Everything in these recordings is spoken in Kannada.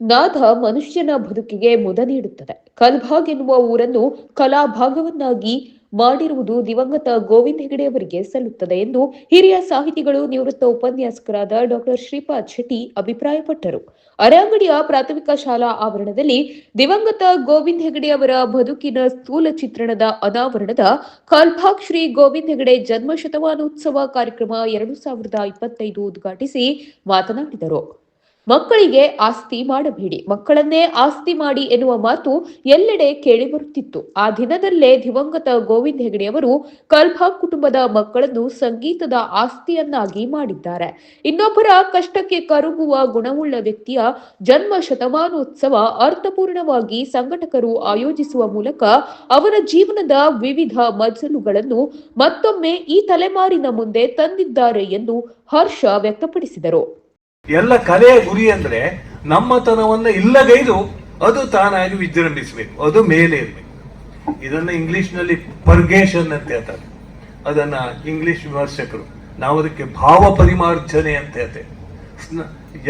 ನಾದ ಮನುಷ್ಯನ ಬದುಕಿಗೆ ಮುದ ನೀಡುತ್ತದೆ. ಕಲ್ಬಾಗ್ ಎನ್ನುವ ಊರನ್ನು ಕಲಾಭಾಗವನ್ನಾಗಿ ಮಾಡಿರುವುದು ದಿವಂಗತ ಗೋವಿಂದ ಹೆಗಡೆ ಅವರಿಗೆ ಸಲ್ಲುತ್ತದೆ ಎಂದು ಹಿರಿಯ ಸಾಹಿತಿಗಳು ನಿವೃತ್ತ ಉಪನ್ಯಾಸಕರಾದ ಡಾಕ್ಟರ್ ಶ್ರೀಪಾದ್ ಶೆಟ್ಟಿ ಅಭಿಪ್ರಾಯಪಟ್ಟರು. ಅರೆಅಂಗಡಿಯ ಪ್ರಾಥಮಿಕ ಶಾಲಾ ಆವರಣದಲ್ಲಿ ದಿವಂಗತ ಗೋವಿಂದ ಹೆಗಡೆ ಅವರ ಬದುಕಿನ ಸ್ಥೂಲ ಚಿತ್ರಣದ ಅನಾವರಣದ ಕಲ್ಬಾಗ್ ಶ್ರೀ ಗೋವಿಂದ ಹೆಗಡೆ ಜನ್ಮ ಶತಮಾನೋತ್ಸವ ಕಾರ್ಯಕ್ರಮ 2025 ಉದ್ಘಾಟಿಸಿ ಮಾತನಾಡಿದರು. ಮಕ್ಕಳಿಗೆ ಆಸ್ತಿ ಮಾಡಬೇಡಿ, ಮಕ್ಕಳನ್ನೇ ಆಸ್ತಿ ಮಾಡಿ ಎನ್ನುವ ಮಾತು ಎಲ್ಲೆಡೆ ಕೇಳಿಬರುತ್ತಿತ್ತು. ಆ ದಿನದಲ್ಲೇ ದಿವಂಗತ ಗೋವಿಂದ ಹೆಗಡೆ ಅವರು ಕಲ್ಬಾಗ್ ಕುಟುಂಬದ ಮಕ್ಕಳನ್ನು ಸಂಗೀತದ ಆಸ್ತಿಯನ್ನಾಗಿ ಮಾಡಿದ್ದಾರೆ. ಇನ್ನೊಬ್ಬರ ಕಷ್ಟಕ್ಕೆ ಕರುಗುವ ಗುಣವುಳ್ಳ ವ್ಯಕ್ತಿಯ ಜನ್ಮ ಶತಮಾನೋತ್ಸವ ಅರ್ಥಪೂರ್ಣವಾಗಿ ಸಂಘಟಕರು ಆಯೋಜಿಸುವ ಮೂಲಕ ಅವರ ಜೀವನದ ವಿವಿಧ ಮಜಲುಗಳನ್ನು ಮತ್ತೊಮ್ಮೆ ಈ ತಲೆಮಾರಿನ ಮುಂದೆ ತಂದಿದ್ದಾರೆ ಎಂದು ಹರ್ಷ ವ್ಯಕ್ತಪಡಿಸಿದರು. ಎಲ್ಲ ಕಲೆಯ ಗುರಿ ಅಂದ್ರೆ ನಮ್ಮತನವನ್ನ ಇಲ್ಲಗೈದು ಅದು ತಾನಾಗಿ ವಿಜೃಂಭಿಸಬೇಕು, ಅದು ಮೇಲೆ ಇರಬೇಕು. ಇದನ್ನ ಇಂಗ್ಲಿಷ್ ನಲ್ಲಿ ಪರ್ಗೇಷನ್ ಅಂತ ಹೇಳ್ತಾರೆ. ಅದನ್ನ ಇಂಗ್ಲಿಷ್ ವಿಮರ್ಶಕರು ನಾವು ಅದಕ್ಕೆ ಭಾವ ಪರಿಮಾರ್ಜನೆ ಅಂತ ಹೇಳ್ತೇವೆ.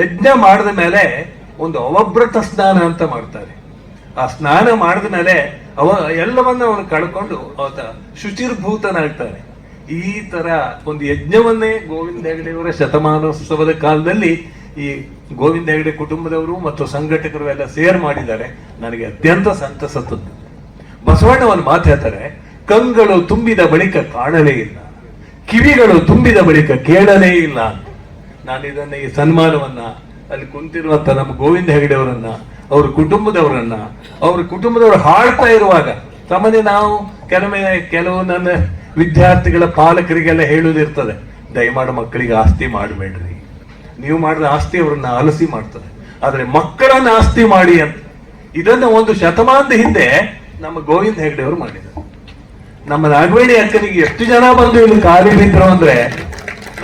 ಯಜ್ಞ ಮಾಡಿದ ಮೇಲೆ ಒಂದು ಅವಭೃತ ಸ್ನಾನ ಅಂತ ಮಾಡ್ತಾರೆ. ಆ ಸ್ನಾನ ಮಾಡಿದ ಮೇಲೆ ಎಲ್ಲವನ್ನ ಅವನು ಕಳ್ಕೊಂಡು ಆತ ಶುಚಿರ್ಭೂತನಾಗ್ತಾನೆ. ಈ ತರ ಒಂದು ಯಜ್ಞವನ್ನೇ ಗೋವಿಂದ ಹೆಗಡೆಯವರ ಶತಮಾನೋತ್ಸವದ ಕಾಲದಲ್ಲಿ ಈ ಗೋವಿಂದ ಹೆಗಡೆ ಕುಟುಂಬದವರು ಮತ್ತು ಸಂಘಟಕರು ಎಲ್ಲ ಸೇರ್ ಮಾಡಿದ್ದಾರೆ. ನನಗೆ ಅತ್ಯಂತ ಸಂತಸ ತಂದು. ಬಸವಣ್ಣ ಒಂದು ಮಾತು ಹೇಳ್ತಾರೆ, ಕಂಗಳು ತುಂಬಿದ ಬಳಿಕ ಕಾಣಲೇ ಇಲ್ಲ, ಕಿವಿಗಳು ತುಂಬಿದ ಬಳಿಕ ಕೇಳಲೇ ಇಲ್ಲ ಅಂತ. ನಾನು ಇದನ್ನ ಈ ಸನ್ಮಾನವನ್ನ ಅಲ್ಲಿ ಕುಂತಿರುವಂತ ನಮ್ಮ ಗೋವಿಂದ ಹೆಗಡೆಯವರನ್ನ, ಅವ್ರ ಕುಟುಂಬದವರು ಹಾಡ್ತಾ ಇರುವಾಗ ಸಾಮಾನ್ಯ ನಾವು ಕೆಲವು ನನ್ನ ವಿದ್ಯಾರ್ಥಿಗಳ ಪಾಲಕರಿಗೆಲ್ಲ ಹೇಳುವುದಿರ್ತದೆ, ದಯಮಾಡಿ ಮಕ್ಕಳಿಗೆ ಆಸ್ತಿ ಮಾಡಬೇಡ್ರಿ, ನೀವು ಮಾಡಿದ ಆಸ್ತಿ ಅವರನ್ನ ಆಲಸಿ ಮಾಡ್ತದೆ, ಆದ್ರೆ ಮಕ್ಕಳನ್ನ ಆಸ್ತಿ ಮಾಡಿ ಅಂತ. ಇದನ್ನ ಒಂದು ಶತಮಾನದ ಹಿಂದೆ ನಮ್ಮ ಗೋವಿಂದ ಹೆಗಡೆ ಅವರು ಮಾಡಿದರು. ನಮ್ಮ ನಾಗವೇಣಿ ಅಕ್ಕನಿಗೆ ಎಷ್ಟು ಜನ ಬಂದು ಇಲ್ಲಿ ಖಾಲಿ ಬಿದ್ರು ಅಂದ್ರೆ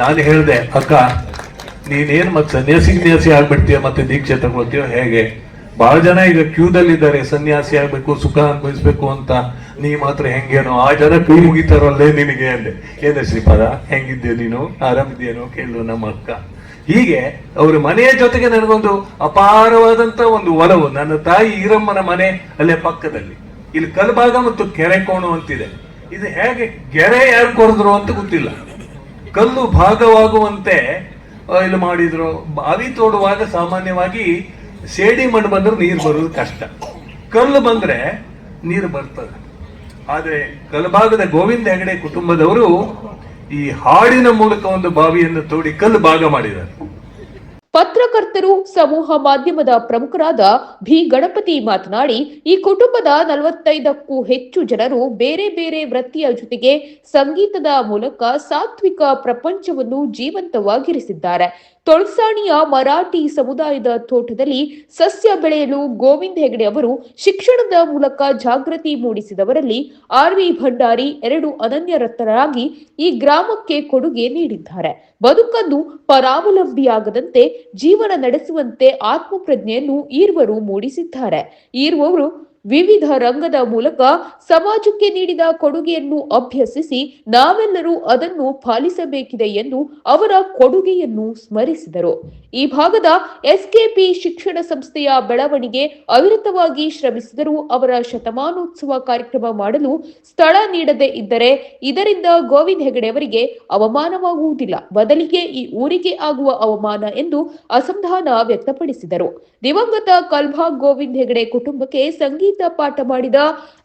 ನಾನು ಹೇಳಿದೆ, ಅಕ್ಕ ನೀನೇನ್ ಮತ್ತೆ ಸನ್ಯಾಸಿ ಆಗ್ಬಿಡ್ತೀಯ, ಮತ್ತೆ ದೀಕ್ಷೆ ತಗೊಳ್ತೀಯೋ ಹೇಗೆ? ಬಹಳ ಜನ ಈಗ ಕ್ಯೂದಲ್ಲಿದ್ದಾರೆ, ಸನ್ಯಾಸಿ ಆಗ್ಬೇಕು, ಸುಖ ಅನುಭವಿಸ್ಬೇಕು ಅಂತ. ನೀ ಮಾತ್ರ ಹೆಂಗೇನೋ ಆ ಜನ ಕೈ ಮುಗಿತಾರಲ್ಲೇ ನಿನಗೆ ಅಂದೆ. ಏನೇ ಶ್ರೀಪಾದ, ಹೆಂಗಿದ್ದೆ ನೀನು, ಆರಾಮಿದ್ಯೇನೋ ಕೇಳು ನಮ್ಮ ಅಕ್ಕ. ಹೀಗೆ ಅವ್ರ ಮನೆಯ ಜೊತೆಗೆ ನನಗೊಂದು ಅಪಾರವಾದಂತ ಒಂದು ಒಲವು. ನನ್ನ ತಾಯಿ ಈರಮ್ಮನ ಮನೆ ಅಲ್ಲೇ ಪಕ್ಕದಲ್ಲಿ. ಇಲ್ಲಿ ಕಲ್ಬಾಗ ಮತ್ತು ಕೆರೆಕೋಣು ಅಂತಿದೆ. ಇದು ಹೇಗೆ ಗೆರೆ ಯಾರು ಕೊರೆದ್ರು ಅಂತ ಗೊತ್ತಿಲ್ಲ. ಕಲ್ಲು ಭಾಗವಾಗುವಂತೆ ಇಲ್ಲಿ ಮಾಡಿದ್ರು. ಬಾವಿ ತೋಡುವಾಗ ಸಾಮಾನ್ಯವಾಗಿ ಸೇಡಿ ಮಣ್ಣು ಬಂದ್ರೆ ನೀರು ಬರೋದು ಕಷ್ಟ, ಕಲ್ಲು ಬಂದ್ರೆ ನೀರು ಬರ್ತದೆ. ಆದ್ರೆ ಕಲ್ಭಾಗದ ಗೋವಿಂದ ಹೆಗಡೆ ಕುಟುಂಬದವರು ಈ ಹಾಡಿನ ಮೂಲಕ ಒಂದು ಬಾವಿಯನ್ನು ತೋಡಿ ಕಲ್ಲು ಭಾಗ ಮಾಡಿದ್ದಾರೆ. ಪತ್ರಕರ್ತರು, ಸಮೂಹ ಮಾಧ್ಯಮದ ಪ್ರಮುಖರಾದ ಬಿ ಗಣಪತಿ ಮಾತನಾಡಿ, ಈ ಕುಟುಂಬದ 45ಕ್ಕೂ ಹೆಚ್ಚು ಜನರು ಬೇರೆ ಬೇರೆ ವೃತ್ತಿಯ ಜೊತೆಗೆ ಸಂಗೀತದ ಮೂಲಕ ಸಾತ್ವಿಕ ಪ್ರಪಂಚವನ್ನು ಜೀವಂತವಾಗಿರಿಸಿದ್ದಾರೆ. ತೊಳಸಾಣಿಯ ಮರಾಠಿ ಸಮುದಾಯದ ತೋಟದಲ್ಲಿ ಸಸ್ಯ ಬೆಳೆಯಲು ಗೋವಿಂದ ಹೆಗಡೆ ಅವರು ಶಿಕ್ಷಣದ ಮೂಲಕ ಜಾಗೃತಿ ಮೂಡಿಸಿದವರಲ್ಲಿ ಆರ್.ವಿ. ಭಂಡಾರಿ 2 ಅನನ್ಯರತ್ನರಾಗಿ ಈ ಗ್ರಾಮಕ್ಕೆ ಕೊಡುಗೆ ನೀಡಿದ್ದಾರೆ. ಬದುಕನ್ನು ಪರಾವಲಂಬಿಯಾಗದಂತೆ ಜೀವನ ನಡೆಸುವಂತೆ ಆತ್ಮಪ್ರಜ್ಞೆಯನ್ನು ಈರ್ವರು ಮೂಡಿಸಿದ್ದಾರೆ. ಈರ್ವರು ವಿವಿಧ ರಂಗದ ಮೂಲಕ ಸಮಾಜಕ್ಕೆ ನೀಡಿದ ಕೊಡುಗೆಯನ್ನು ಅಭ್ಯಸಿಸಿ ನಾವೆಲ್ಲರೂ ಅದನ್ನು ಪಾಲಿಸಬೇಕಿದೆ ಎಂದು ಅವರ ಕೊಡುಗೆಯನ್ನು ಸ್ಮರಿಸಿದರು. ಈ ಭಾಗದ ಎಸ್ಕೆಪಿ ಶಿಕ್ಷಣ ಸಂಸ್ಥೆಯ ಬೆಳವಣಿಗೆ ಅವಿರತವಾಗಿ ಶ್ರಮಿಸಿದರೂ ಅವರ ಶತಮಾನೋತ್ಸವ ಕಾರ್ಯಕ್ರಮ ಮಾಡಲು ಸ್ಥಳ ನೀಡದೇ ಇದ್ದರೆ ಇದರಿಂದ ಗೋವಿಂದ ಹೆಗಡೆ ಅವರಿಗೆ ಅವಮಾನವಾಗುವುದಿಲ್ಲ, ಬದಲಿಗೆ ಈ ಊರಿಗೆ ಆಗುವ ಅವಮಾನ ಎಂದು ಅಸಮಾಧಾನ ವ್ಯಕ್ತಪಡಿಸಿದರು. ದಿವಂಗತ ಕಲ್ಭಾಗ್ ಗೋವಿಂದ ಹೆಗಡೆ ಕುಟುಂಬಕ್ಕೆ ಸಂಗೀತ ಪಾಠ ಮಾಡಿದ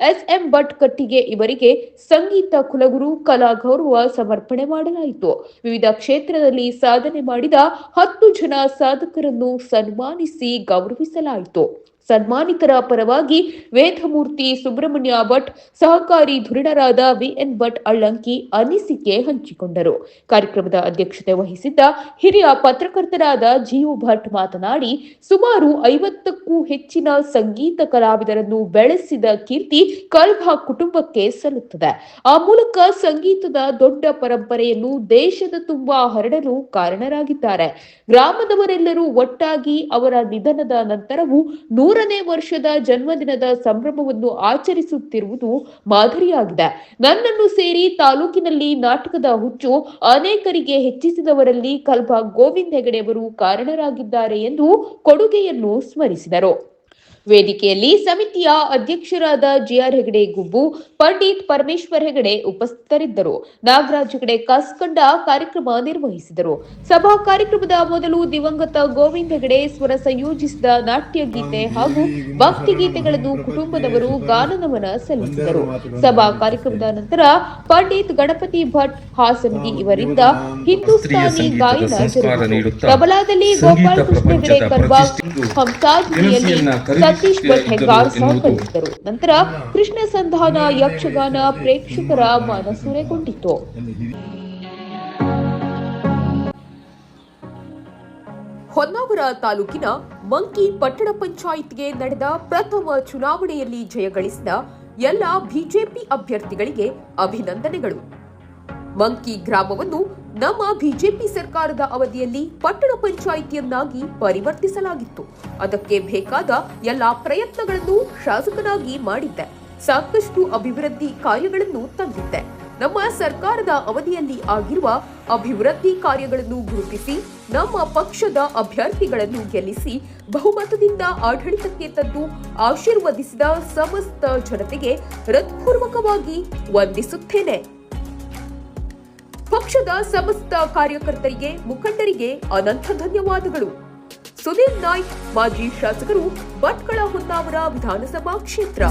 ಎಸ್.ಎಂ. ಭಟ್ ಕಟ್ಟಿಗೆ ಇವರಿಗೆ ಸಂಗೀತ ಕುಲಗುರು ಕಲಾ ಗೌರವ ಸಮರ್ಪಣೆ ಮಾಡಲಾಯಿತು. ವಿವಿಧ ಕ್ಷೇತ್ರದಲ್ಲಿ ಸಾಧನೆ ಮಾಡಿದ 10 ಜನ ಸಾಧಕರನ್ನು ಸನ್ಮಾನಿಸಿ ಗೌರವಿಸಲಾಯಿತು. ಸನ್ಮಾನಿತರ ಪರವಾಗಿ ವೇದಮೂರ್ತಿ ಸುಬ್ರಹ್ಮಣ್ಯ ಭಟ್, ಸಹಕಾರಿ ಧುರೀಣರಾದ ವಿ.ಎನ್. ಭಟ್ ಅಳ್ಳಂಕಿ ಅನಿಸಿಕೆ ಹಂಚಿಕೊಂಡರು. ಕಾರ್ಯಕ್ರಮದ ಅಧ್ಯಕ್ಷತೆ ವಹಿಸಿದ್ದ ಹಿರಿಯ ಪತ್ರಕರ್ತರಾದ ಜಿ.ಯು. ಭಟ್ ಮಾತನಾಡಿ, ಸುಮಾರು 50ಕ್ಕೂ ಹೆಚ್ಚಿನ ಸಂಗೀತ ಕಲಾವಿದರನ್ನು ಪ್ರತಿಭೆಗಳನ್ನು ಬೆಳೆಸಿದ ಕೀರ್ತಿ ಕಲ್ಭಾ ಕುಟುಂಬಕ್ಕೆ ಸಲ್ಲುತ್ತದೆ. ಆ ಮೂಲಕ ಸಂಗೀತದ ದೊಡ್ಡ ಪರಂಪರೆಯನ್ನು ದೇಶದ ತುಂಬಾ ಹರಡಲು ಕಾರಣರಾಗಿದ್ದಾರೆ. ಗ್ರಾಮದವರೆಲ್ಲರೂ ಒಟ್ಟಾಗಿ ಅವರ ನಿಧನದ ನಂತರವೂ 100ನೇ ವರ್ಷದ ಜನ್ಮದಿನದ ಸಂಭ್ರಮವನ್ನು ಆಚರಿಸುತ್ತಿರುವುದು ಮಾದರಿಯಾಗಿದೆ. ನನ್ನನ್ನು ಸೇರಿ ತಾಲೂಕಿನಲ್ಲಿ ನಾಟಕದ ಹುಚ್ಚು ಅನೇಕರಿಗೆ ಹೆಚ್ಚಿಸಿದವರಲ್ಲಿ ಕಲ್ಭಾ ಗೋವಿಂದ ಹೆಗಡೆಯವರು ಕಾರಣರಾಗಿದ್ದಾರೆ ಎಂದು ಕೊಡುಗೆಯನ್ನು ಸ್ಮರಿಸಿದರು. ವೇದಿಕೆಯಲ್ಲಿ ಸಮಿತಿಯ ಅಧ್ಯಕ್ಷರಾದ ಜಿಆರ್ ಹೆಗಡೆ ಗುಬ್ಬು, ಪಂಡಿತ್ ಪರಮೇಶ್ವರ್ ಹೆಗಡೆ ಉಪಸ್ಥಿತರಿದ್ದರು. ನಾಗರಾಜ್ ಹೆಗಡೆ ಕಾಸ್ಕಂಡ ಕಾರ್ಯಕ್ರಮ ನಿರ್ವಹಿಸಿದರು. ಸಭಾ ಕಾರ್ಯಕ್ರಮದ ಮೊದಲು ದಿವಂಗತ ಗೋವಿಂದ ಹೆಗಡೆ ಸ್ವರ ಸಂಯೋಜಿಸಿದ ನಾಟ್ಯ ಗೀತೆ ಹಾಗೂ ಭಕ್ತಿ ಗೀತೆಗಳನ್ನು ಕುಟುಂಬದವರು ಗಾನನಮನ ಸಲ್ಲಿಸಿದರು. ಸಭಾ ಕಾರ್ಯಕ್ರಮದ ನಂತರ ಪಂಡಿತ್ ಗಣಪತಿ ಭಟ್ ಹಾಸನಗಿ ಇವರಿಂದ ಹಿಂದೂಸ್ತಾನಿ ಗಾಯನ ಜರುಗಿತು. ತಬಲಾದಲ್ಲಿ ಗೋಪಾಲ್ ಕೃಷ್ಣ ಹೆಗಡೆ ಕಲ್ಬಾ, ಹಂಸಾಧ್ವಿಯಲ್ಲಿ ಸತೀಶ್ ಭಟ್ ಹೆಗ್ಗಾರ್ ಸಹಕರಿಸಿದರು. ನಂತರ ಕೃಷ್ಣ ಸಂಧಾನ ಯಕ್ಷಗಾನ ಪ್ರೇಕ್ಷಕರ ಮನಸೂರೆಗೊಂಡಿತು. ಹೊನ್ನಾವರ ತಾಲೂಕಿನ ಮಂಕಿ ಪಟ್ಟಣ ಪಂಚಾಯಿತಿಗೆ ನಡೆದ ಪ್ರಥಮ ಚುನಾವಣೆಯಲ್ಲಿ ಜಯಗಳಿಸಿದ ಎಲ್ಲ ಬಿಜೆಪಿ ಅಭ್ಯರ್ಥಿಗಳಿಗೆ ಅಭಿನಂದನೆಗಳು. ಮಂಕಿ ಗ್ರಾಮವನ್ನು ನಮ್ಮ ಬಿಜೆಪಿ ಸರ್ಕಾರದ ಅವಧಿಯಲ್ಲಿ ಪಟ್ಟಣ ಪಂಚಾಯಿತಿಯನ್ನಾಗಿ ಪರಿವರ್ತಿಸಲಾಗಿತ್ತು. ಅದಕ್ಕೆ ಬೇಕಾದ ಎಲ್ಲಾ ಪ್ರಯತ್ನಗಳನ್ನು ಶಾಸಕನಾಗಿ ಮಾಡಿದ್ದೆ. ಸಾಕಷ್ಟು ಅಭಿವೃದ್ಧಿ ಕಾರ್ಯಗಳನ್ನು ತಂದಿದ್ದೆ. ನಮ್ಮ ಸರ್ಕಾರದ ಅವಧಿಯಲ್ಲಿ ಆಗಿರುವ ಅಭಿವೃದ್ಧಿ ಕಾರ್ಯಗಳನ್ನು ಗುರುತಿಸಿ ನಮ್ಮ ಪಕ್ಷದ ಅಭ್ಯರ್ಥಿಗಳನ್ನು ಗೆಲ್ಲಿಸಿ ಬಹುಮತದಿಂದ ಆಡಳಿತಕ್ಕೆ ತಂದು ಆಶೀರ್ವದಿಸಿದ ಸಮಸ್ತ ಜನತೆಗೆ ಹೃತ್ಪೂರ್ವಕವಾಗಿ ವಂದಿಸುತ್ತೇನೆ. ಪಕ್ಷದ ಸಮಸ್ತ ಕಾರ್ಯಕರ್ತರಿಗೆ, ಮುಖಂಡರಿಗೆ ಅನಂತ ಧನ್ಯವಾದಗಳು. ಸುನೀಲ್ ನಾಯ್ಕ್, ಮಾಜಿ ಶಾಸಕರು, ಭಟ್ಕಳ ಹೊನ್ನಾವರ ವಿಧಾನಸಭಾ ಕ್ಷೇತ್ರ.